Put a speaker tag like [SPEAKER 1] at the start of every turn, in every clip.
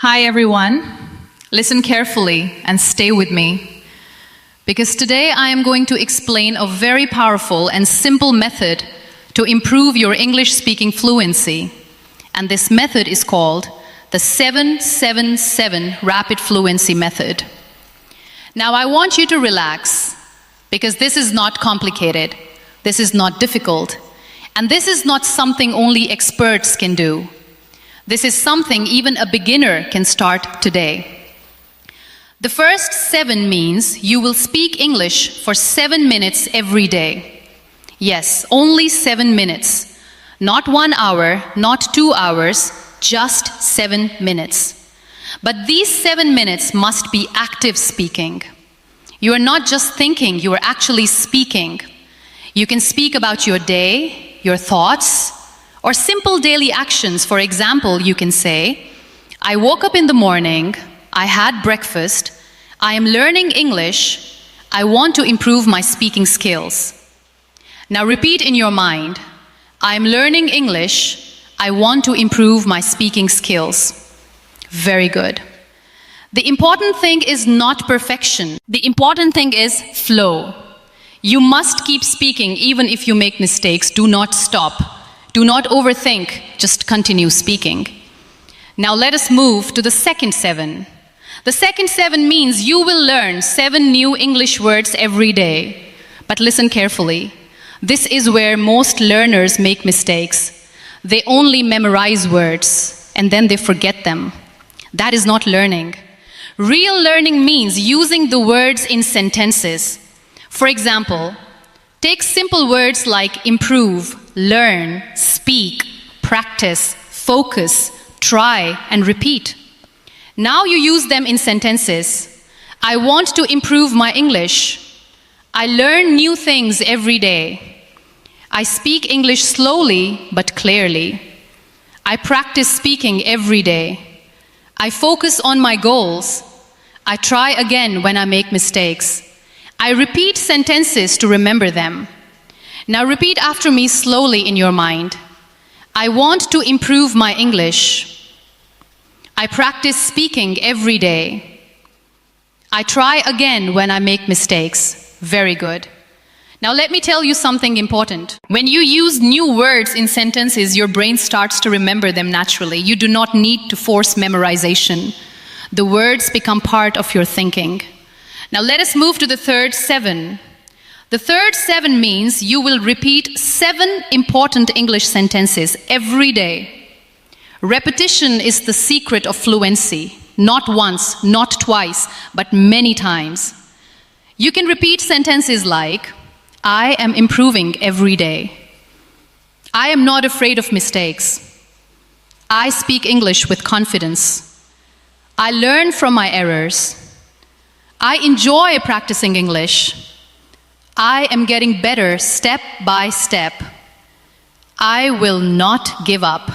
[SPEAKER 1] Hi everyone, listen carefully and stay with me, because today I am going to explain a very powerful and simple method to improve your English speaking fluency, and this method is called the 777 Rapid Fluency Method. Now I want you to relax, because this is not complicated, this is not difficult, and this is not something only experts can do. This is something even a beginner can start today. The first 7 means you will speak English for 7 minutes every day. Yes, only 7 minutes. Not 1 hour, not 2 hours, just 7 minutes. But these 7 minutes must be active speaking. You are not just thinking, you are actually speaking. You can speak about your day, your thoughts, or simple daily actions. For example, you can say, I woke up in the morning, I had breakfast, I am learning English, I want to improve my speaking skills. Now repeat in your mind, I am learning English, I want to improve my speaking skills. Very good. The important thing is not perfection. The important thing is flow. You must keep speaking even if you make mistakes. Do not stop. Do not overthink, just continue speaking. Now let us move to the second 7. The second 7 means you will learn 7 new English words every day. But listen carefully. This is where most learners make mistakes. They only memorize words and then they forget them. That is not learning. Real learning means using the words in sentences. For example, take simple words like improve, learn, speak, practice, focus, try, and repeat. Now you use them in sentences. I want to improve my English. I learn new things every day. I speak English slowly but clearly. I practice speaking every day. I focus on my goals. I try again when I make mistakes. I repeat sentences to remember them. Now repeat after me slowly in your mind. I want to improve my English. I practice speaking every day. I try again when I make mistakes. Very good. Now let me tell you something important. When you use new words in sentences, your brain starts to remember them naturally. You do not need to force memorization. The words become part of your thinking. Now let us move to the third 7. The third 7 means you will repeat 7 important English sentences every day. Repetition is the secret of fluency. Not once, not twice, but many times. You can repeat sentences like, I am improving every day. I am not afraid of mistakes. I speak English with confidence. I learn from my errors. I enjoy practicing English. I am getting better step by step. I will not give up.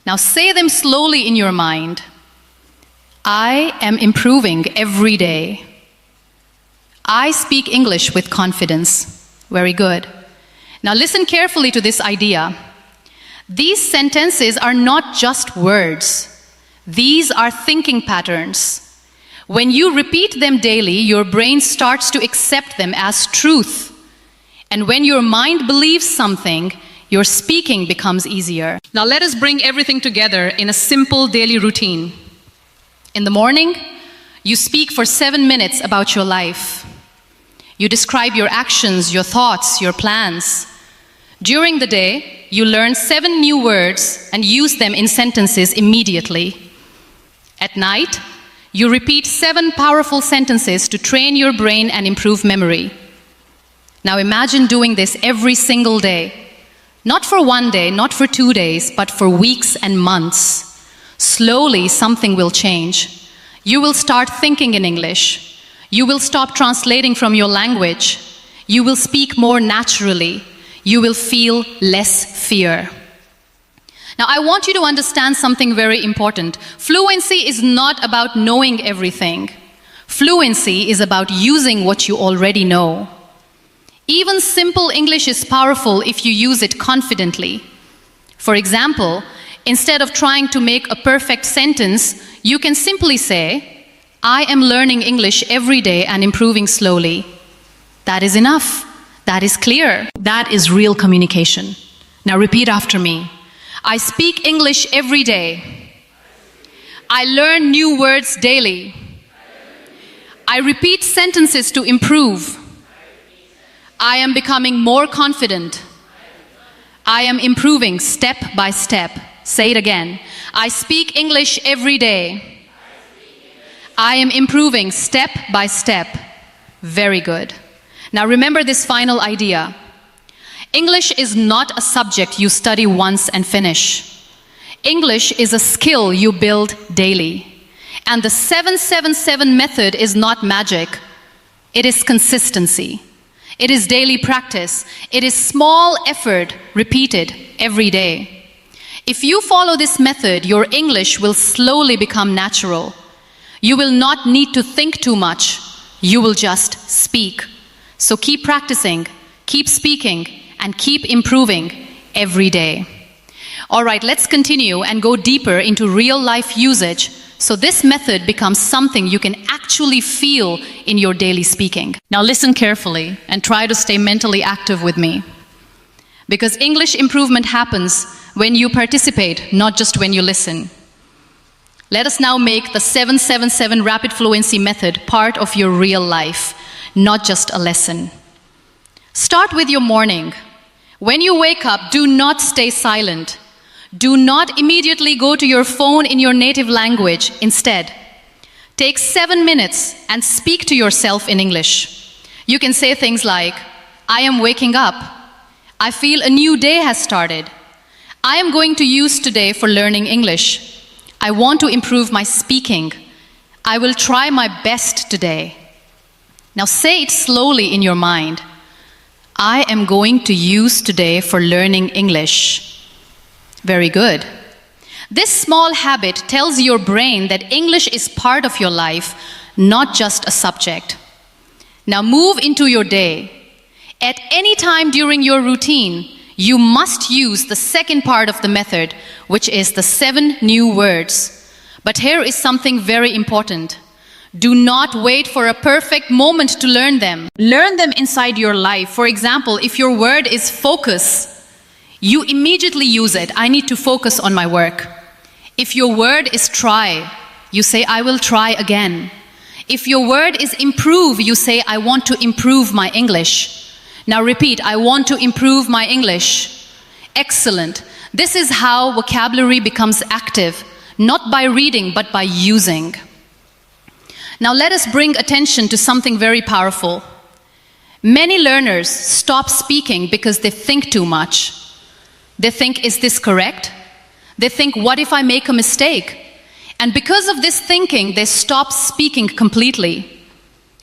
[SPEAKER 1] Now say them slowly in your mind. I am improving every day. I speak English with confidence. Very good. Now listen carefully to this idea. These sentences are not just words. These are thinking patterns. When you repeat them daily, your brain starts to accept them as truth. And when your mind believes something, your speaking becomes easier. Now let us bring everything together in a simple daily routine. In the morning, you speak for 7 minutes about your life. You describe your actions, your thoughts, your plans. During the day, you learn 7 new words and use them in sentences immediately. At night, you repeat 7 powerful sentences to train your brain and improve memory. Now imagine doing this every single day. Not for 1 day, not for 2 days, but for weeks and months. Slowly, something will change. You will start thinking in English. You will stop translating from your language. You will speak more naturally. You will feel less fear. Now, I want you to understand something very important. Fluency is not about knowing everything. Fluency is about using what you already know. Even simple English is powerful if you use it confidently. For example, instead of trying to make a perfect sentence, you can simply say, I am learning English every day and improving slowly. That is enough. That is clear. That is real communication. Now repeat after me. I speak English every day. I learn new words daily. I repeat sentences to improve. I am becoming more confident. I am improving step by step. Say it again. I speak English every day. I am improving step by step. Very good. Now remember this final idea. English is not a subject you study once and finish. English is a skill you build daily. And the 777 method is not magic. It is consistency. It is daily practice. It is small effort repeated every day. If you follow this method, your English will slowly become natural. You will not need to think too much. You will just speak. So keep practicing, keep speaking, and keep improving every day. All right, let's continue and go deeper into real-life usage so this method becomes something you can actually feel in your daily speaking. Now listen carefully and try to stay mentally active with me. Because English improvement happens when you participate, not just when you listen. Let us now make the 777 Rapid Fluency method part of your real life, not just a lesson. Start with your morning. When you wake up, do not stay silent. Do not immediately go to your phone in your native language. Instead, take 7 minutes and speak to yourself in English. You can say things like, I am waking up. I feel a new day has started. I am going to use today for learning English. I want to improve my speaking. I will try my best today. Now say it slowly in your mind. I am going to use today for learning English. Very good. This small habit tells your brain that English is part of your life, not just a subject. Now move into your day. At any time during your routine, you must use the second part of the method, which is the 7 new words. But here is something very important. Do not wait for a perfect moment to learn them. Learn them inside your life. For example, if your word is focus, you immediately use it. I need to focus on my work. If your word is try, you say, I will try again. If your word is improve, you say, I want to improve my English. Now repeat, I want to improve my English. Excellent. This is how vocabulary becomes active, not by reading, but by using. Now let us bring attention to something very powerful. Many learners stop speaking because they think too much. They think, is this correct? They think, what if I make a mistake? And because of this thinking, they stop speaking completely.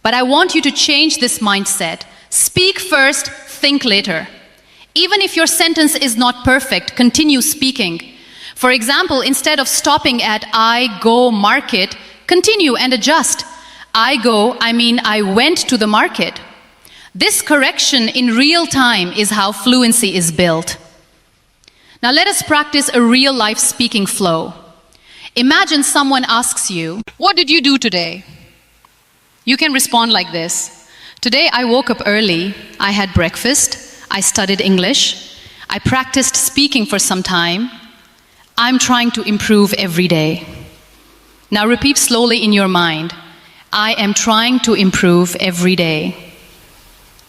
[SPEAKER 1] But I want you to change this mindset. Speak first, think later. Even if your sentence is not perfect, continue speaking. For example, instead of stopping at I go market, continue and adjust. I go, I mean I went to the market. This correction in real time is how fluency is built. Now let us practice a real-life speaking flow. Imagine someone asks you, what did you do today? You can respond like this. Today I woke up early, I had breakfast, I studied English, I practiced speaking for some time. I'm trying to improve every day. Now repeat slowly in your mind. I am trying to improve every day.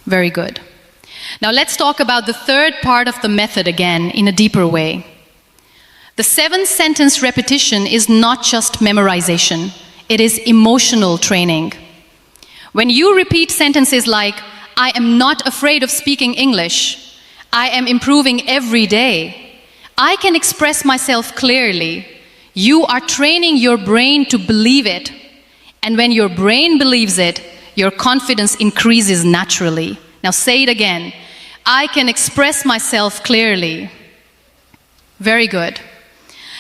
[SPEAKER 1] Very good. Now let's talk about the third part of the method again in a deeper way. The 7-sentence repetition is not just memorization. It is emotional training. When you repeat sentences like, I am not afraid of speaking English, I am improving every day, I can express myself clearly, you are training your brain to believe it. And when your brain believes it, your confidence increases naturally. Now say it again. I can express myself clearly. Very good.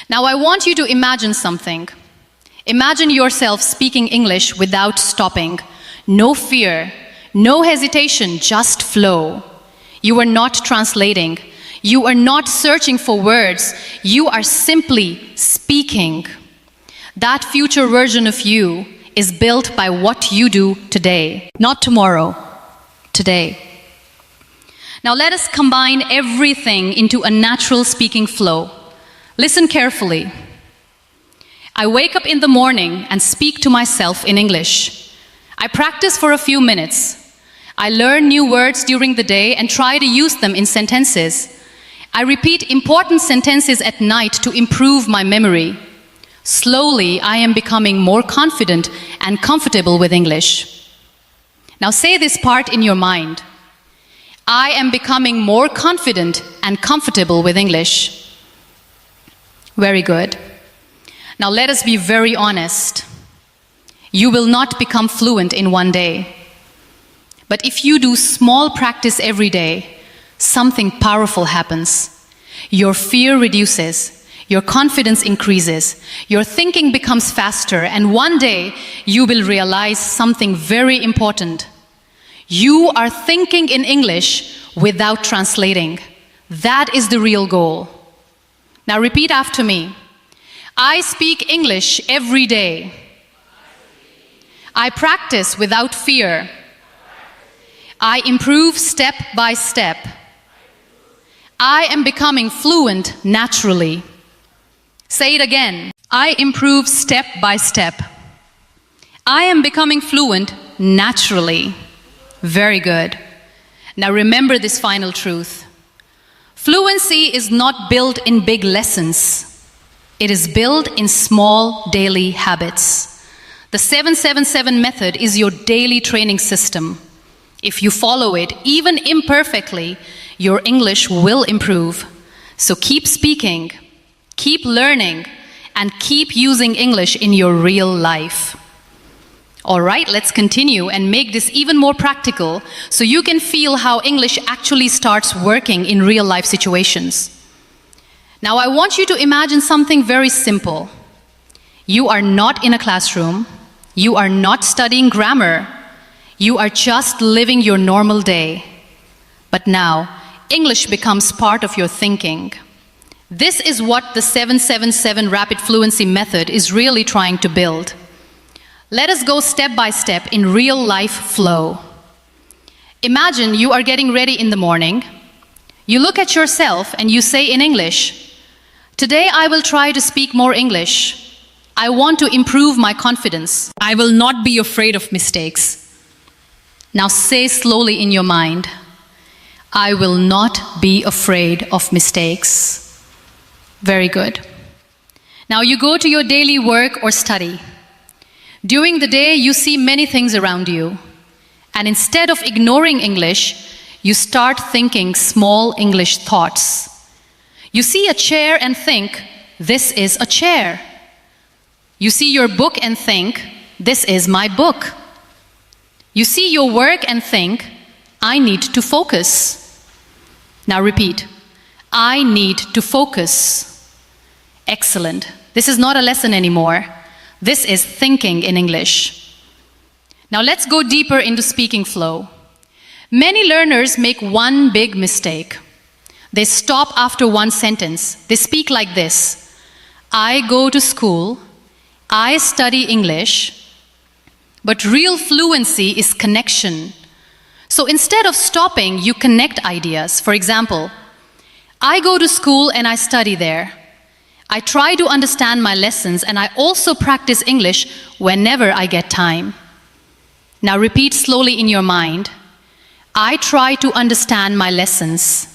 [SPEAKER 1] Now I want you to imagine something. Imagine yourself speaking English without stopping. No fear, no hesitation, just flow. You are not translating. You are not searching for words. You are simply speaking. That future version of you is built by what you do today, not tomorrow, today. Now let us combine everything into a natural speaking flow. Listen carefully. I wake up in the morning and speak to myself in English. I practice for a few minutes. I learn new words during the day and try to use them in sentences. I repeat important sentences at night to improve my memory. Slowly, I am becoming more confident and comfortable with English. Now say this part in your mind. I am becoming more confident and comfortable with English. Very good. Now let us be very honest. You will not become fluent in one day. But if you do small practice every day, something powerful happens. Your fear reduces, your confidence increases, your thinking becomes faster, and one day you will realize something very important. You are thinking in English without translating. That is the real goal. Now repeat after me. I speak English every day. I practice without fear. I improve step by step. I am becoming fluent naturally. Say it again. I improve step by step. I am becoming fluent naturally. Very good. Now remember this final truth. Fluency is not built in big lessons. It is built in small daily habits. The 777 method is your daily training system. If you follow it, even imperfectly, your English will improve. So keep speaking, keep learning, and keep using English in your real life. All right, let's continue and make this even more practical so you can feel how English actually starts working in real life situations. Now I want you to imagine something very simple. You are not in a classroom. You are not studying grammar. You are just living your normal day. But now, English becomes part of your thinking. This is what the 777 Rapid Fluency method is really trying to build. Let us go step by step in real life flow. Imagine you are getting ready in the morning. You look at yourself and you say in English, "Today I will try to speak more English. I want to improve my confidence. I will not be afraid of mistakes." Now say slowly in your mind, "I will not be afraid of mistakes." Very good. Now you go to your daily work or study. During the day, you see many things around you. And instead of ignoring English, you start thinking small English thoughts. You see a chair and think, "This is a chair." You see your book and think, "This is my book." You see your work and think, "I need to focus." Now repeat, "I need to focus." Excellent. This is not a lesson anymore. This is thinking in English. Now let's go deeper into speaking flow. Many learners make one big mistake. They stop after one sentence. They speak like this: "I go to school, I study English." But real fluency is connection. So instead of stopping, you connect ideas. For example, I go to school and I study there. I try to understand my lessons and I also practice English whenever I get time. Now repeat slowly in your mind. I try to understand my lessons.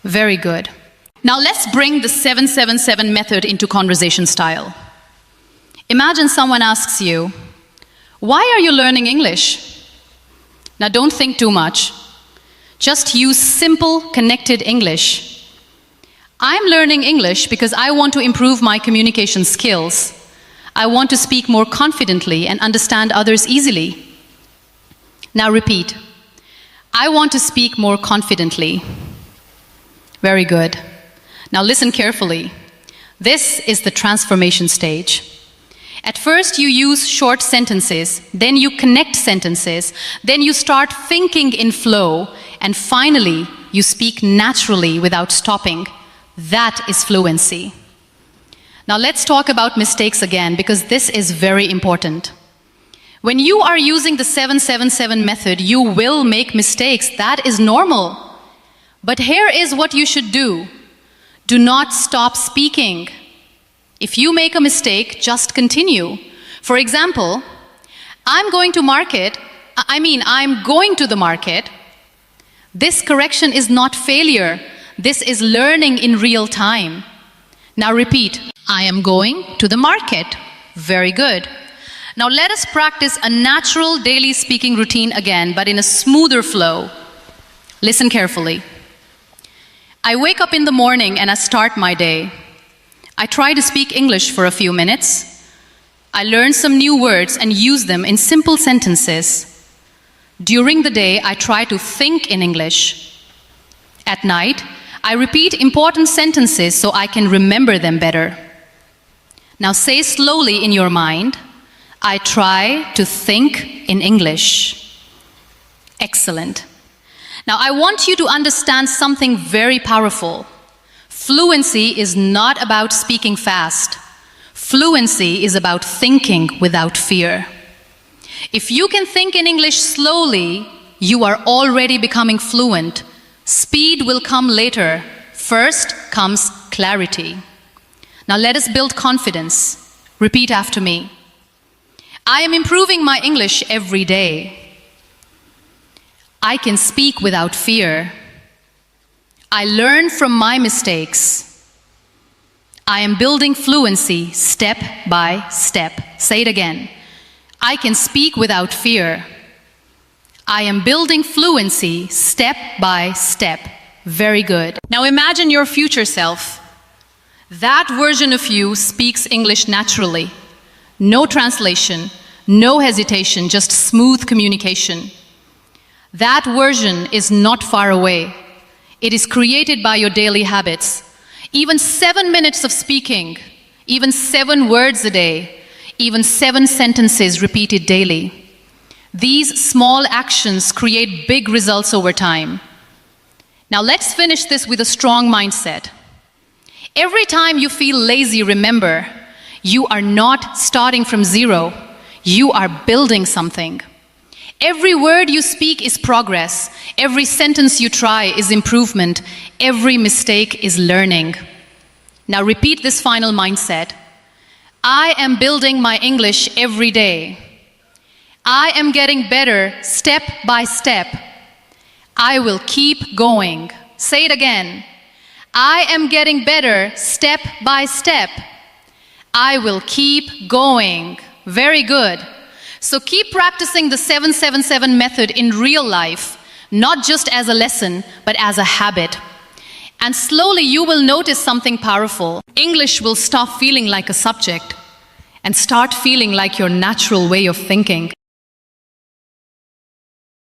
[SPEAKER 1] Very good. Now let's bring the 777 method into conversation style. Imagine someone asks you, "Why are you learning English?" Now don't think too much. Just use simple, connected English. I'm learning English because I want to improve my communication skills. I want to speak more confidently and understand others easily. Now repeat. I want to speak more confidently. Very good. Now listen carefully. This is the transformation stage. At first you use short sentences, then you connect sentences, then you start thinking in flow, and finally You speak naturally without stopping. That is fluency. Now let's talk about mistakes again, because this is very important. When you are using the 777 method, you will make mistakes. That is normal. But here is what you should do. Do not stop speaking. If you make a mistake, just continue. For example, I'm going to the market. This correction is not failure. This is learning in real time. Now repeat. I am going to the market. Very good. Now let us practice a natural daily speaking routine again, but in a smoother flow. Listen carefully. I wake up in the morning and I start my day. I try to speak English for a few minutes. I learn some new words and use them in simple sentences. During the day, I try to think in English. At night, I repeat important sentences so I can remember them better. Now say slowly in your mind, I try to think in English. Excellent. Now I want you to understand something very powerful. Fluency is not about speaking fast. Fluency is about thinking without fear. If you can think in English slowly, you are already becoming fluent. Speed will come later. First comes clarity. Now let us build confidence. Repeat after me. I am improving my English every day. I can speak without fear. I learn from my mistakes. I am building fluency step by step. Say it again. I can speak without fear. I am building fluency step by step. Very good. Now imagine your future self. That version of you speaks English naturally. No translation, no hesitation, just smooth communication. That version is not far away. It is created by your daily habits. Even 7 minutes of speaking, even 7 words a day, even 7 sentences repeated daily. These small actions create big results over time. Now let's finish this with a strong mindset. Every time you feel lazy, remember, you are not starting from zero. You are building something. Every word you speak is progress. Every sentence you try is improvement. Every mistake is learning. Now repeat this final mindset. I am building my English every day. I am getting better step by step. I will keep going. Say it again. I am getting better step by step. I will keep going. Very good. So keep practicing the 777 method in real life, not just as a lesson, but as a habit. And slowly you will notice something powerful. English will stop feeling like a subject and start feeling like your natural way of thinking.